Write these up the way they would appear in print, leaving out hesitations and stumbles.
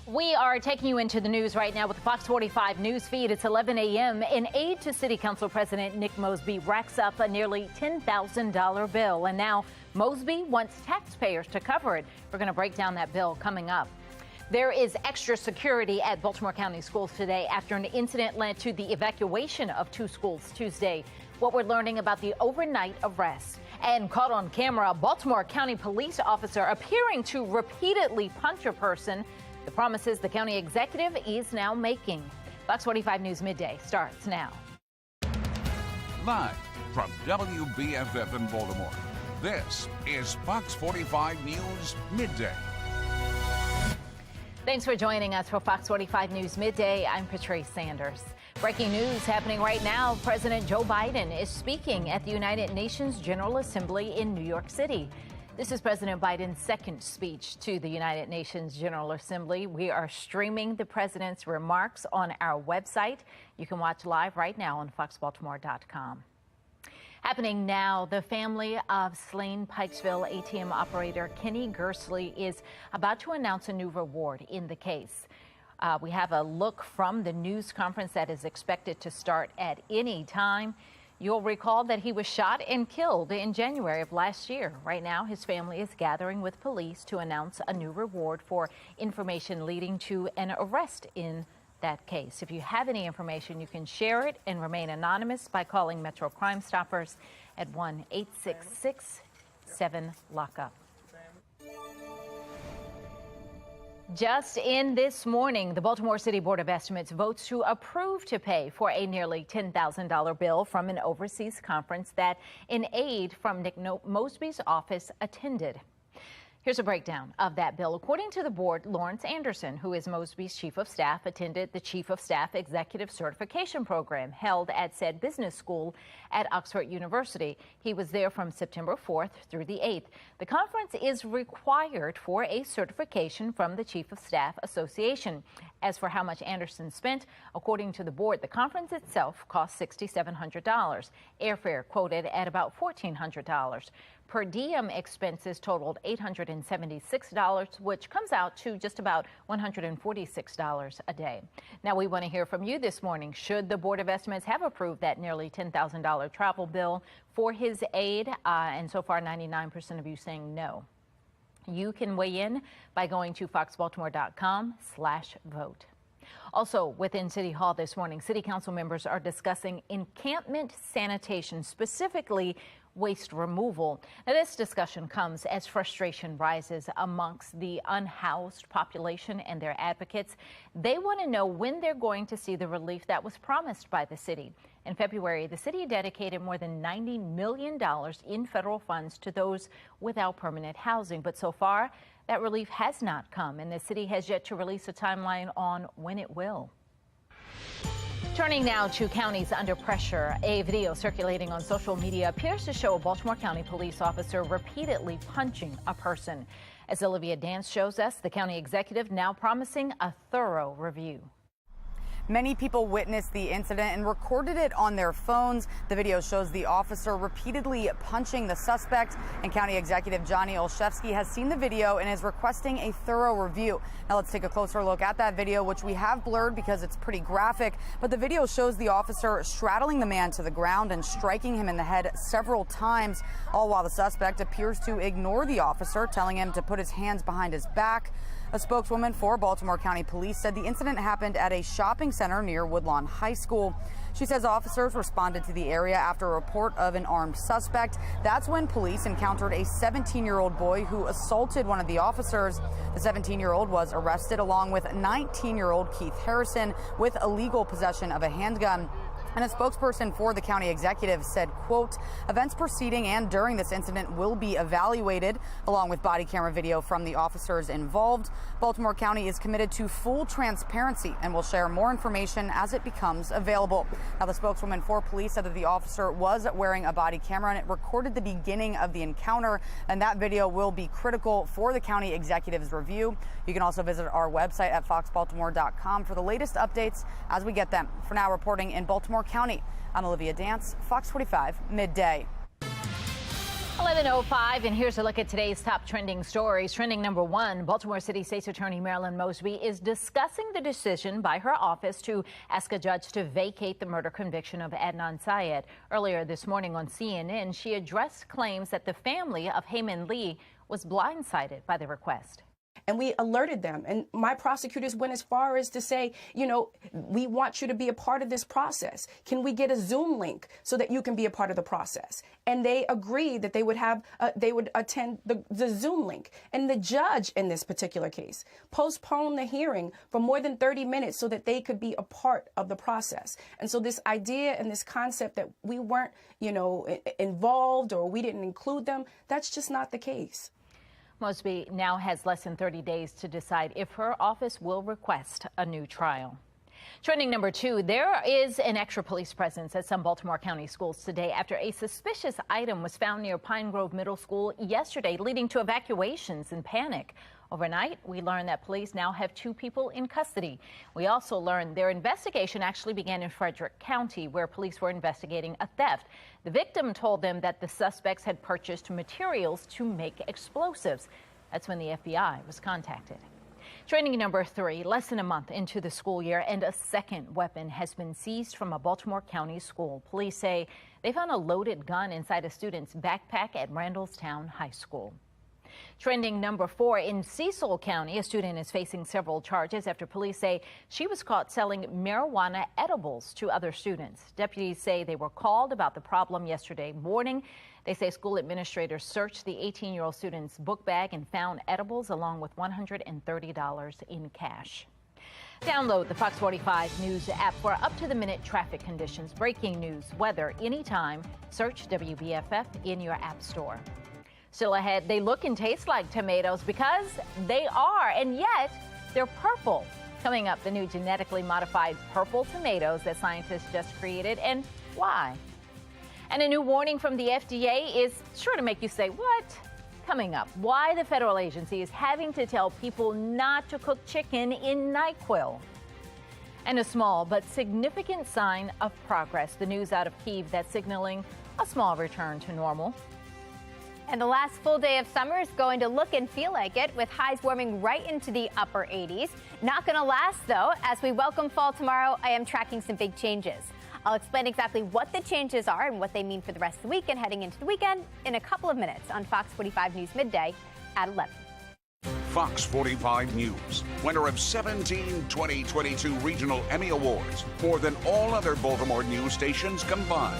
We are taking you into the news right now with the Fox 45 news feed. It's 11 a.m. An aide to City Council President Nick Mosby racks up a nearly $10,000 bill. And now Mosby wants taxpayers to cover it. We're going to break down that bill coming up. There is extra security at Baltimore County schools today after an incident led to the evacuation of 2 schools Tuesday. What we're learning about the overnight arrest. And caught on camera, a Baltimore County police officer appearing to repeatedly punch a person. The promises the county executive is now making. Fox 45 News Midday starts now. Live from WBFF in Baltimore, this is Fox 45 News Midday. Thanks for joining us for Fox 45 News Midday. I'm Patrice Sanders. Breaking news happening right now. President Joe Biden is speaking at the United Nations General Assembly in New York City. This is President Biden's second speech to the United Nations General Assembly. We are streaming the president's remarks on our website. You can watch live right now on foxbaltimore.com. Happening now, the family of slain Pikesville ATM operator Kenny Gersley is about to announce a new reward in the case. We have a look from the news conference that is expected to start at any time. You'll recall that he was shot and killed in January of last year. Right now, his family is gathering with police to announce a new reward for information leading to an arrest in that case. If you have any information, you can share it and remain anonymous by calling Metro Crime Stoppers at 1-866-7-LOCK-UP. Just in this morning, the Baltimore City Board of Estimates votes to approve to pay for a nearly $10,000 bill from an overseas conference that an aide from Nick Mosby's office attended. Here's a breakdown of that bill. According to the board, Lawrence Anderson, who is Mosby's chief of staff, attended the Chief of Staff Executive Certification Program held at said business school at Oxford University. He was there from September 4th through the 8th. The conference is required for a certification from the Chief of Staff Association. As for how much Anderson spent, according to the board, the conference itself cost $6,700. Airfare quoted at about $1,400. Per diem expenses totaled $876, which comes out to just about $146 a day. Now, we want to hear from you this morning. Should the Board of Estimates have approved that nearly $10,000 travel bill for his aide? And so far, 99% of you saying no. You can weigh in by going to foxbaltimore.com/vote. Also, within City Hall this morning, City Council members are discussing encampment sanitation, specifically waste removal. Now, this discussion comes as frustration rises amongst the unhoused population and their advocates. They want to know when they're going to see the relief that was promised by the city. In February, the city dedicated more than $90 million in federal funds to those without permanent housing. But so far, that relief has not come, and the city has yet to release a timeline on when it will. Turning now to counties under pressure. A video circulating on social media appears to show a Baltimore County police officer repeatedly punching a person. As Olivia Dance shows us, the county executive now promising a thorough review. Many people witnessed the incident and recorded it on their phones. The video shows the officer repeatedly punching the suspect, and County Executive Johnny Olszewski has seen the video and is requesting a thorough review. Now let's take a closer look at that video, which we have blurred because it's pretty graphic, but the video shows the officer straddling the man to the ground and striking him in the head several times, all while the suspect appears to ignore the officer, telling him to put his hands behind his back. A spokeswoman for Baltimore County Police said the incident happened at a shopping center near Woodlawn High School. She says officers responded to the area after a report of an armed suspect. That's when police encountered a 17-year-old boy who assaulted one of the officers. The 17-year-old was arrested along with 19-year-old Keith Harrison with illegal possession of a handgun. And a spokesperson for the county executive said, quote, events preceding and during this incident will be evaluated, along with body camera video from the officers involved. Baltimore County is committed to full transparency and will share more information as it becomes available. Now, the spokeswoman for police said that the officer was wearing a body camera and it recorded the beginning of the encounter, and that video will be critical for the county executive's review. You can also visit our website at foxbaltimore.com for the latest updates as we get them. For now, reporting in Baltimore County, I'm Olivia Dance, Fox 45 Midday. 11:05, and here's a look at today's top trending stories. Trending number one, Baltimore City State's Attorney Marilyn Mosby is discussing the decision by her office to ask a judge to vacate the murder conviction of Adnan Syed. Earlier this morning on CNN, she addressed claims that the family of Heyman Lee was blindsided by the request. And we alerted them. And my prosecutors went as far as to say, we want you to be a part of this process. Can we get a Zoom link so that you can be a part of the process? And they agreed that they would attend the Zoom link. And the judge in this particular case postponed the hearing for more than 30 minutes so that they could be a part of the process. And so this idea and this concept that we weren't, involved or we didn't include them, that's just not the case. Mosby now has less than 30 days to decide if her office will request a new trial. Trending number two, there is an extra police presence at some Baltimore County schools today after a suspicious item was found near Pine Grove Middle School yesterday, leading to evacuations and panic. Overnight, we learned that police now have 2 people in custody. We also learned their investigation actually began in Frederick County, where police were investigating a theft. The victim told them that the suspects had purchased materials to make explosives. That's when the FBI was contacted. Trending number 3, less than a month into the school year, and a second weapon has been seized from a Baltimore County school. Police say they found a loaded gun inside a student's backpack at Randallstown High School. Trending number 4, in Cecil County, a student is facing several charges after police say she was caught selling marijuana edibles to other students. Deputies say they were called about the problem yesterday morning. They say school administrators searched the 18-year-old student's book bag and found edibles along with $130 in cash. Download the Fox 45 News app for up-to-the-minute traffic conditions, breaking news, weather, anytime. Search WBFF in your app store. Still ahead, they look and taste like tomatoes because they are, and yet they're purple. Coming up, the new genetically modified purple tomatoes that scientists just created and why. And a new warning from the FDA is sure to make you say, what? Coming up, why the federal agency is having to tell people not to cook chicken in NyQuil. And a small but significant sign of progress, the news out of Kyiv that's signaling a small return to normal. And the last full day of summer is going to look and feel like it, with highs warming right into the upper 80s. Not going to last, though. As we welcome fall tomorrow, I am tracking some big changes. I'll explain exactly what the changes are and what they mean for the rest of the week and heading into the weekend in a couple of minutes on Fox 45 News Midday at 11. Fox 45 News, winner of 17 2022 Regional Emmy Awards, more than all other Baltimore news stations combined.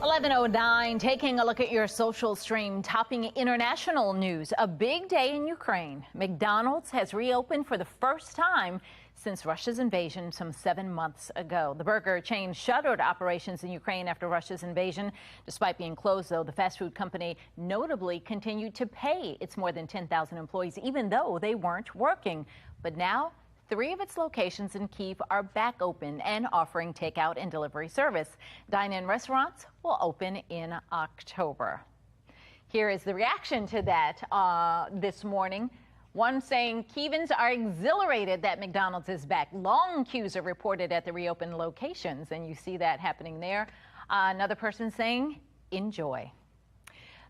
(11:09), taking a look at your social stream, topping international news. A big day in Ukraine. McDonald's has reopened for the first time since Russia's invasion some 7 months ago. The burger chain shuttered operations in Ukraine after Russia's invasion. Despite being closed, though, the fast food company notably continued to pay its more than 10,000 employees, even though they weren't working. But now, 3 of its locations in Kyiv are back open and offering takeout and delivery service. Dine-in restaurants will open in October. Here is the reaction to that this morning. One saying Kevans are exhilarated that McDonald's is back. Long queues are reported at the reopened locations, and you see that happening there. Another person saying enjoy.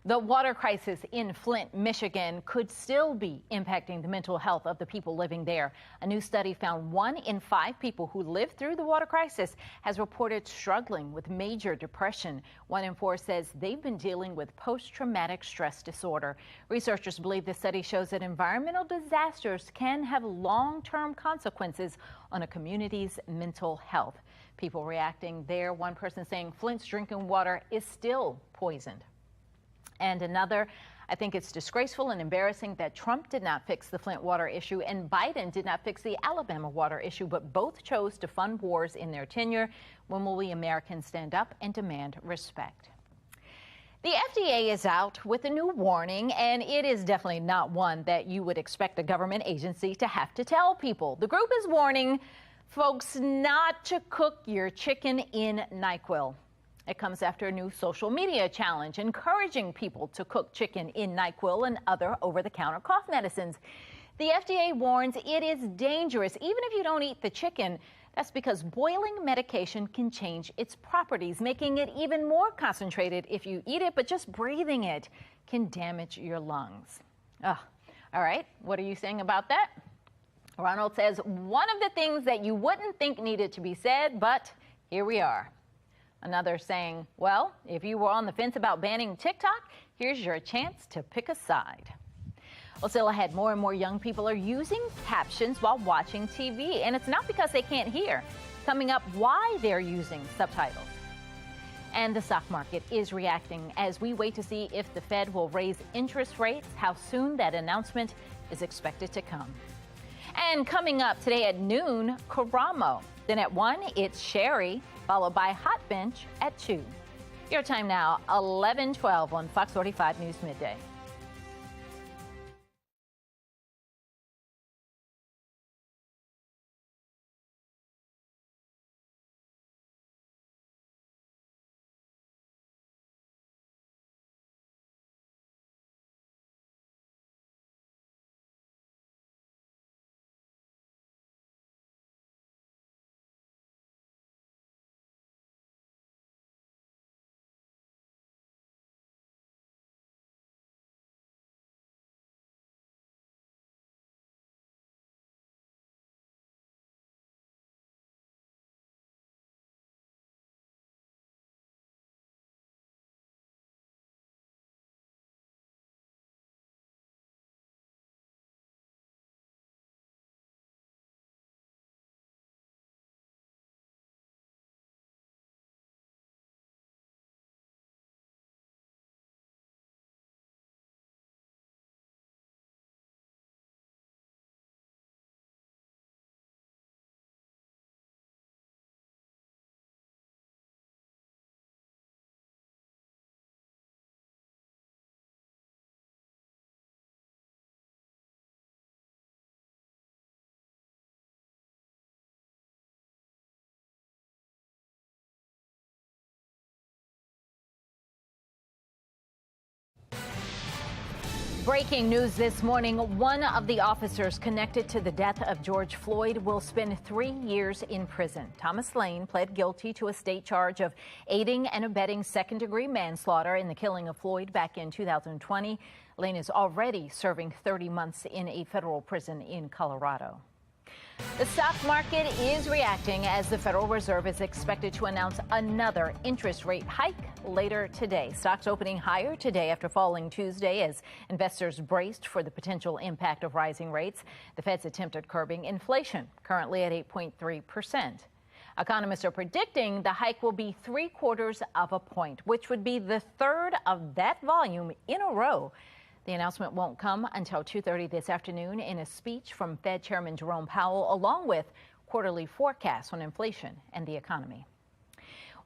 The water crisis in Flint, Michigan could still be impacting the mental health of the people living there. A new study found 1 in 5 people who lived through the water crisis has reported struggling with major depression. 1 in 4 says they've been dealing with post-traumatic stress disorder. Researchers believe the study shows that environmental disasters can have long-term consequences on a community's mental health. People reacting there, one person saying Flint's drinking water is still poisoned. And another, I think it's disgraceful and embarrassing that Trump did not fix the Flint water issue and Biden did not fix the Alabama water issue, but both chose to fund wars in their tenure. When will we Americans stand up and demand respect? The FDA is out with a new warning, and it is definitely not one that you would expect a government agency to have to tell people. The group is warning folks not to cook your chicken in NyQuil. It comes after a new social media challenge encouraging people to cook chicken in NyQuil and other over-the-counter cough medicines. The FDA warns it is dangerous, even if you don't eat the chicken. That's because boiling medication can change its properties, making it even more concentrated if you eat it, but just breathing it can damage your lungs. All right, what are you saying about that? Ronald says one of the things that you wouldn't think needed to be said, but here we are. Another saying, well, if you were on the fence about banning TikTok, here's your chance to pick a side. Well, still ahead, more and more young people are using captions while watching TV, and it's not because they can't hear. Coming up, why they're using subtitles. And the stock market is reacting as we wait to see if the Fed will raise interest rates, how soon that announcement is expected to come. And coming up today at noon, Karamo. Then at 1, it's Sherry, followed by Hot Bench at 2. Your time now, 11:12 on Fox 45 News Midday. Breaking news this morning, one of the officers connected to the death of George Floyd will spend 3 years in prison. Thomas Lane pled guilty to a state charge of aiding and abetting second-degree manslaughter in the killing of Floyd back in 2020. Lane is already serving 30 months in a federal prison in Colorado. The stock market is reacting as the Federal Reserve is expected to announce another interest rate hike later today. Stocks opening higher today after falling Tuesday as investors braced for the potential impact of rising rates. The Fed's attempt at curbing inflation, currently at 8.3%. Economists are predicting the hike will be 3/4 of a point, which would be the third of that volume in a row. The announcement won't come until 2:30 this afternoon in a speech from Fed Chairman Jerome Powell, along with quarterly forecasts on inflation and the economy.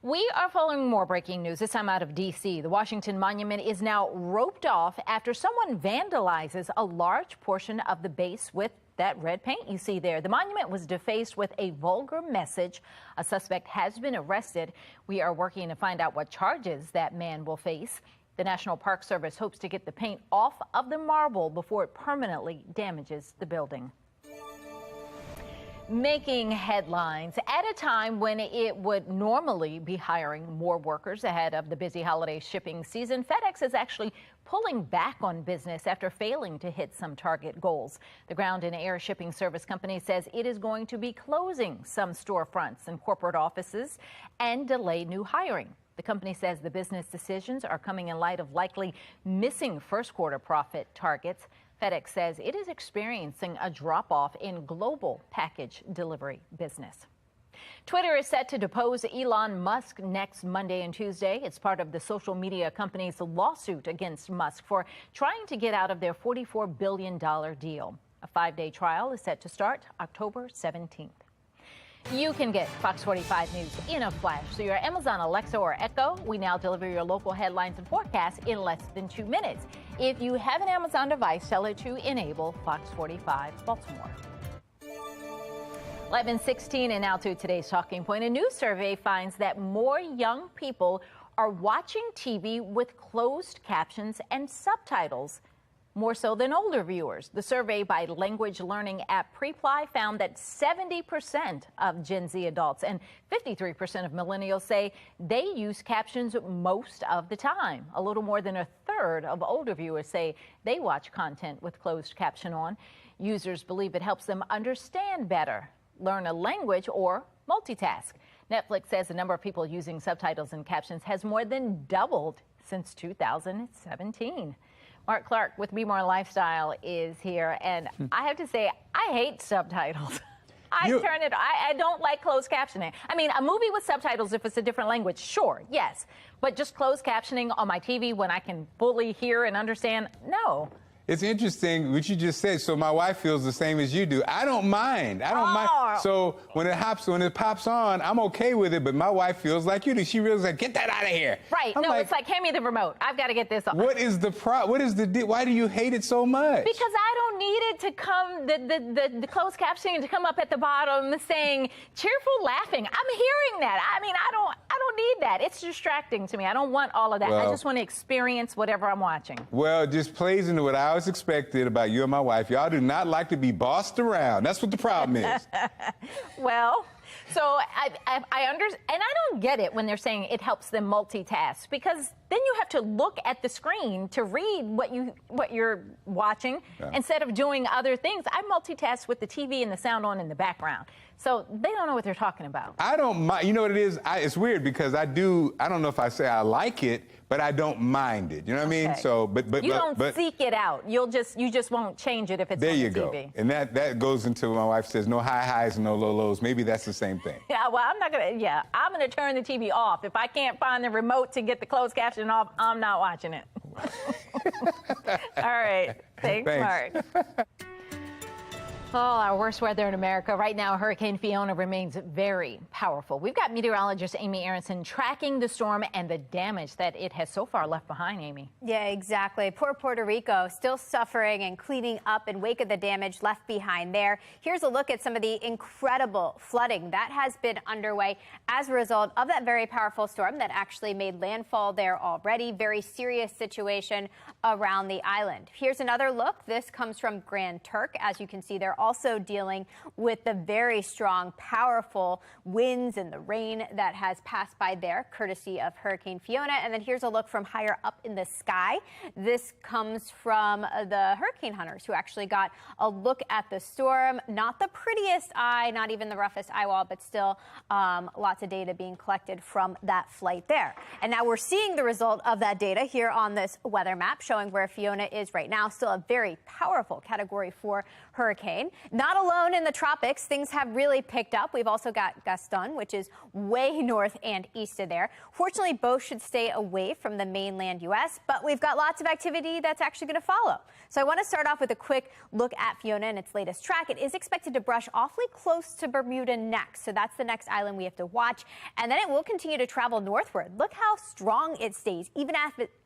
We are following more breaking news, this time out of D.C. The Washington Monument is now roped off after someone vandalizes a large portion of the base with that red paint you see there. The monument was defaced with a vulgar message. A suspect has been arrested. We are working to find out what charges that man will face. The National Park Service hopes to get the paint off of the marble before it permanently damages the building. Making headlines at a time when it would normally be hiring more workers ahead of the busy holiday shipping season, FedEx is actually pulling back on business after failing to hit some target goals. The ground and air shipping service company says it is going to be closing some storefronts and corporate offices and delay new hiring. The company says the business decisions are coming in light of likely missing first quarter profit targets. FedEx says it is experiencing a drop-off in global package delivery business. Twitter is set to depose Elon Musk next Monday and Tuesday. It's part of the social media company's lawsuit against Musk for trying to get out of their $44 billion deal. A 5-day trial is set to start October 17th. You can get Fox 45 News in a flash through your Amazon Alexa or Echo. We now deliver your local headlines and forecasts in less than 2 minutes. If you have an Amazon device, tell it to enable Fox 45 Baltimore. 11:16 and now to today's talking point. A new survey finds that more young people are watching TV with closed captions and subtitles, more so than older viewers. The survey by language learning app Preply found that 70% of Gen Z adults and 53% of millennials say they use captions most of the time. A little more than a third of older viewers say they watch content with closed caption on. Users believe it helps them understand better, learn a language, or multitask. Netflix says the number of people using subtitles and captions has more than doubled since 2017. Mark Clark with Be More Lifestyle is here, and I have to say, I hate subtitles. I don't like closed captioning. I mean, a movie with subtitles, if it's a different language, sure, yes. But just closed captioning on my TV when I can fully hear and understand, no. It's interesting what you just said. So my wife feels the same as you do. I don't mind. Mind. So when it pops on, I'm okay with it. But my wife feels like you do. She feels like, get that out of here. Right. It's like, hand me the remote. I've got to get this off. What is the why do you hate it so much? Because I don't need it to come, the closed captioning to come up at the bottom saying cheerful laughing. I'm hearing that. I mean, I don't need that. It's distracting to me. I don't want all of that. I just want to experience whatever I'm watching. Well, it just plays into what I always expected about you and my wife. Y'all do not like to be bossed around. That's what the problem is. Well, so I understand, and I don't get it when they're saying it helps them multitask, because then you have to look at the screen to read what you're watching instead of doing other things. I multitask with the TV and the sound on in the background. So they don't know what they're talking about. I don't mind. You know what it is? It's weird because I don't know if I say I like it, but I don't mind it. You know what I mean? So, but you don't seek it out. You just won't change it if it's on the TV. There you go. And that goes into my wife says no high highs and no low lows. Maybe that's the same thing. Yeah. Well, I'm gonna turn the TV off. If I can't find the remote to get the closed caption off, I'm not watching it. All right. Thanks. Mark. Oh, our worst weather in America. Right now, Hurricane Fiona remains very powerful. We've got meteorologist Amy Aronson tracking the storm and the damage that it has so far left behind, Amy. Yeah, exactly. Poor Puerto Rico still suffering and cleaning up in wake of the damage left behind there. Here's a look at some of the incredible flooding that has been underway as a result of that very powerful storm that actually made landfall there already. Very serious situation around the island. Here's another look. This comes from Grand Turk. As you can see, they're also dealing with the very strong, powerful winds and the rain that has passed by there, courtesy of Hurricane Fiona. And then here's a look from higher up in the sky. This comes from the hurricane hunters who actually got a look at the storm. Not the prettiest eye, not even the roughest eye wall, but still lots of data being collected from that flight there. And now we're seeing the result of that data here on this weather map showing where Fiona is right now. Still a very powerful Category 4 hurricane. Not alone in the tropics. Things have really picked up. We've also got Gaston, which is way north and east of there. Fortunately, both should stay away from the mainland U.S., but we've got lots of activity that's actually going to follow. So I want to start off with a quick look at Fiona and its latest track. It is expected to brush awfully close to Bermuda next, so that's the next island we have to watch. And then it will continue to travel northward. Look how strong it stays, even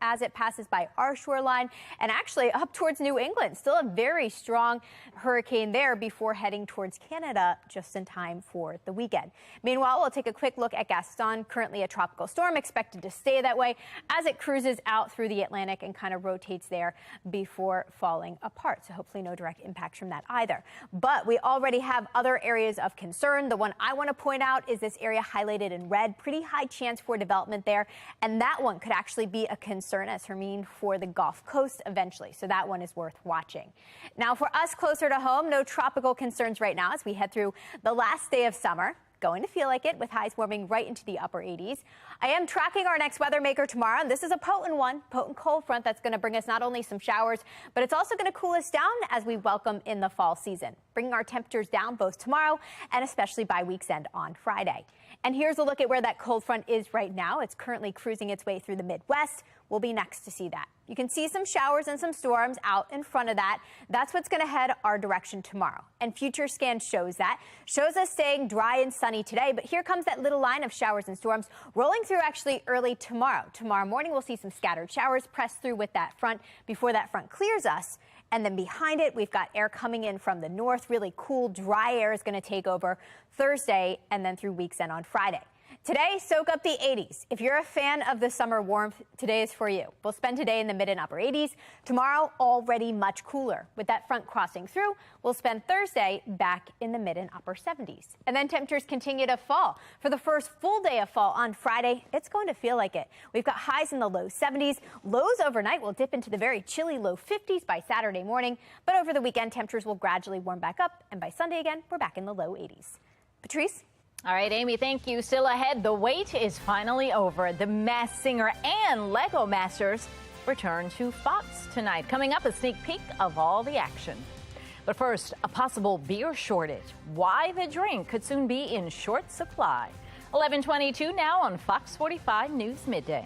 as it passes by our shoreline and actually up towards New England. Still a very strong hurricane remain there before heading towards Canada just in time for the weekend. Meanwhile, we'll take a quick look at Gaston, currently a tropical storm, expected to stay that way as it cruises out through the Atlantic and kind of rotates there before falling apart. So hopefully no direct impacts from that either. But we already have other areas of concern. The one I want to point out is this area highlighted in red. Pretty high chance for development there. And that one could actually be a concern, as Hermine, for the Gulf Coast eventually. So that one is worth watching. Now, for us closer to home, no tropical concerns right now as we head through the last day of summer. Going to feel like it with highs warming right into the upper 80s. I am tracking our next weather maker tomorrow, and this is a potent cold front that's going to bring us not only some showers, but it's also going to cool us down as we welcome in the fall season, bringing our temperatures down both tomorrow and especially by week's end on Friday. And here's a look at where that cold front is right now. It's currently cruising its way through the Midwest. We'll be next to see that. You can see some showers and some storms out in front of that. That's what's going to head our direction tomorrow. And future scan shows that. Shows us staying dry and sunny today. But here comes that little line of showers and storms rolling through actually early tomorrow. Tomorrow morning, we'll see some scattered showers press through with that front before that front clears us. And then behind it, we've got air coming in from the north. Really cool, dry air is going to take over Thursday and then through week's end on Friday. Today, soak up the 80s. If you're a fan of the summer warmth, today is for you. We'll spend today in the mid and upper 80s. Tomorrow, already much cooler. With that front crossing through, we'll spend Thursday back in the mid and upper 70s. And then temperatures continue to fall. For the first full day of fall on Friday, it's going to feel like it. We've got highs in the low 70s. Lows overnight will dip into the very chilly low 50s by Saturday morning. But over the weekend, temperatures will gradually warm back up. And by Sunday again, we're back in the low 80s. Patrice? All right, Amy, thank you. Still ahead, the wait is finally over. The Masked Singer and Lego Masters return to Fox tonight. Coming up, a sneak peek of all the action. But first, a possible beer shortage. Why the drink could soon be in short supply. 11:22 now on Fox 45 News Midday.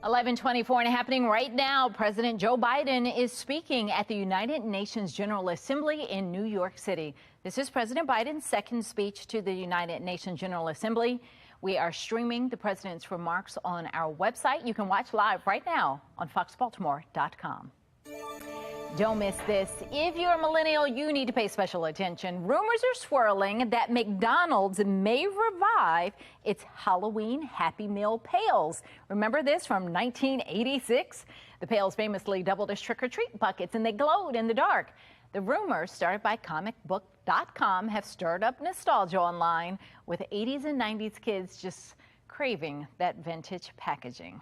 11:24 and happening right now. President Joe Biden is speaking at the United Nations General Assembly in New York City. This is President Biden's second speech to the United Nations General Assembly. We are streaming the president's remarks on our website. You can watch live right now on FOX45.com. Don't miss this. If you're a millennial, you need to pay special attention. Rumors are swirling that McDonald's may revive its Halloween Happy Meal pails. Remember this from 1986? The pails famously doubled as trick-or-treat buckets, and they glowed in the dark. The rumors, started by comicbook.com, have stirred up nostalgia online, with 80s and 90s kids just craving that vintage packaging.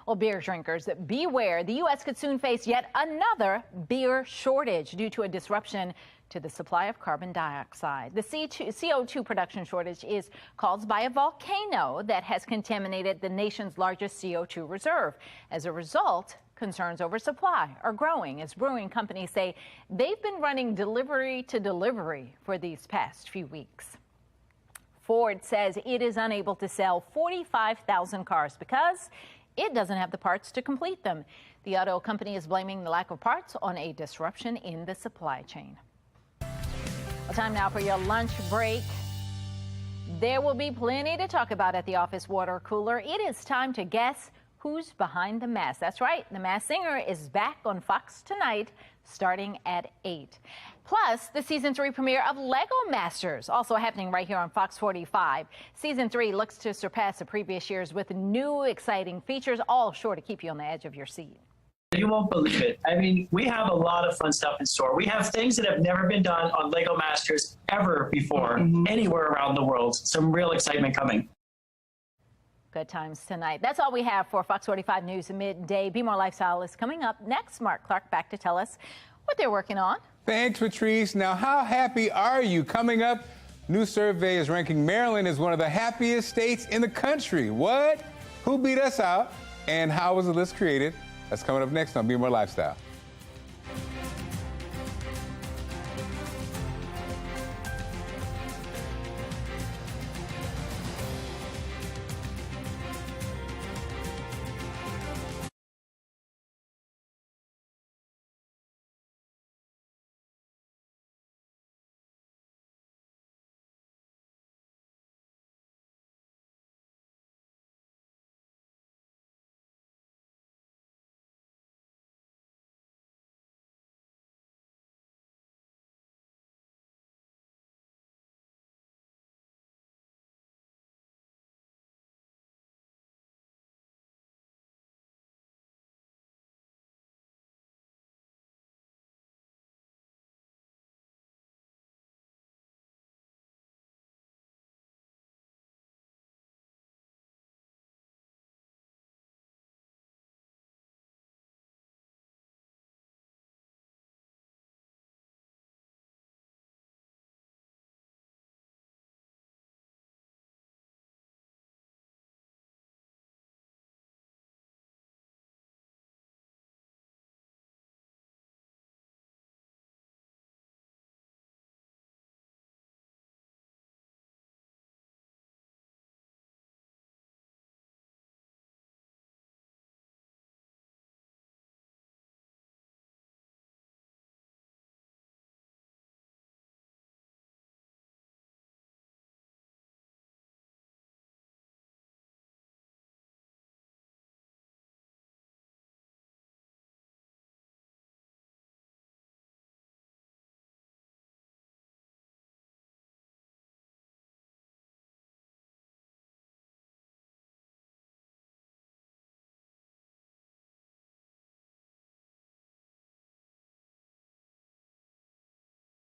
Well, beer drinkers, beware. The U.S. could soon face yet another beer shortage due to a disruption to the supply of carbon dioxide. The CO2 production shortage is caused by a volcano that has contaminated the nation's largest CO2 reserve. As a result, concerns over supply are growing as brewing companies say they've been running delivery to delivery for these past few weeks. Ford says it is unable to sell 45,000 cars because it doesn't have the parts to complete them. The auto company is blaming the lack of parts on a disruption in the supply chain. Well, time now for your lunch break. There will be plenty to talk about at the office water cooler. It is time to guess who's behind the mask. That's right, The Masked Singer is back on Fox tonight, starting at 8. Plus, the Season 3 premiere of Lego Masters, also happening right here on Fox 45. Season 3 looks to surpass the previous years with new, exciting features, all sure to keep you on the edge of your seat. You won't believe it. I mean, we have a lot of fun stuff in store. We have things that have never been done on Lego Masters ever before, anywhere around the world. Some real excitement coming. Good times tonight. That's all we have for Fox 45 News Midday. Be More Lifestyle is coming up next. Mark Clark back to tell us what they're working on. Thanks, Patrice. Now, how happy are you? Coming up, new survey is ranking Maryland as one of the happiest states in the country. What? Who beat us out? And how was the list created? That's coming up next on Be More Lifestyle.